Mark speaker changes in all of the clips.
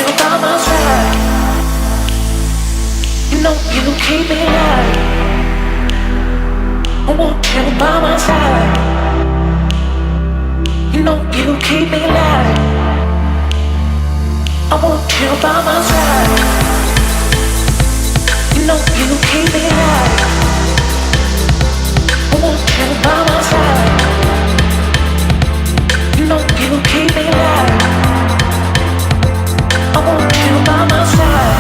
Speaker 1: you by my side. You know you keep me alive. I want you by my side. You know you keep me alive. I want you by my side. You know you keep me alive. I want you by my side. You know you keep me alive. I want you by my side.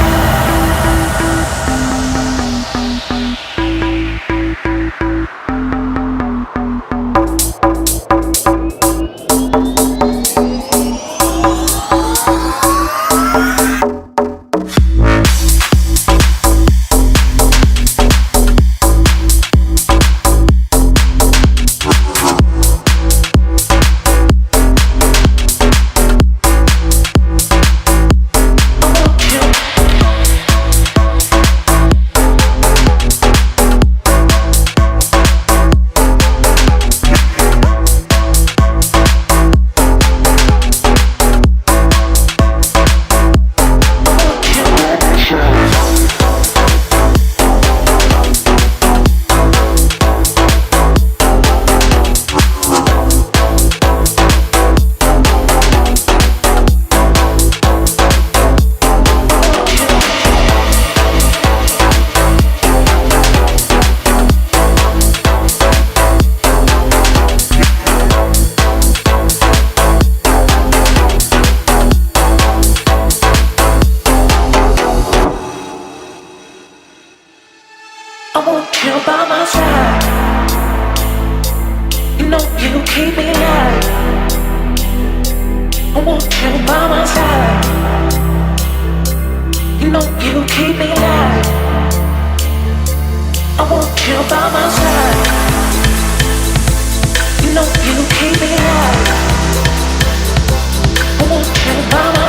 Speaker 1: I want you by my side. You know you keep me alive. I want you by my side. You know you keep me alive. I want you by my side. You know you keep me alive. I want you by my side.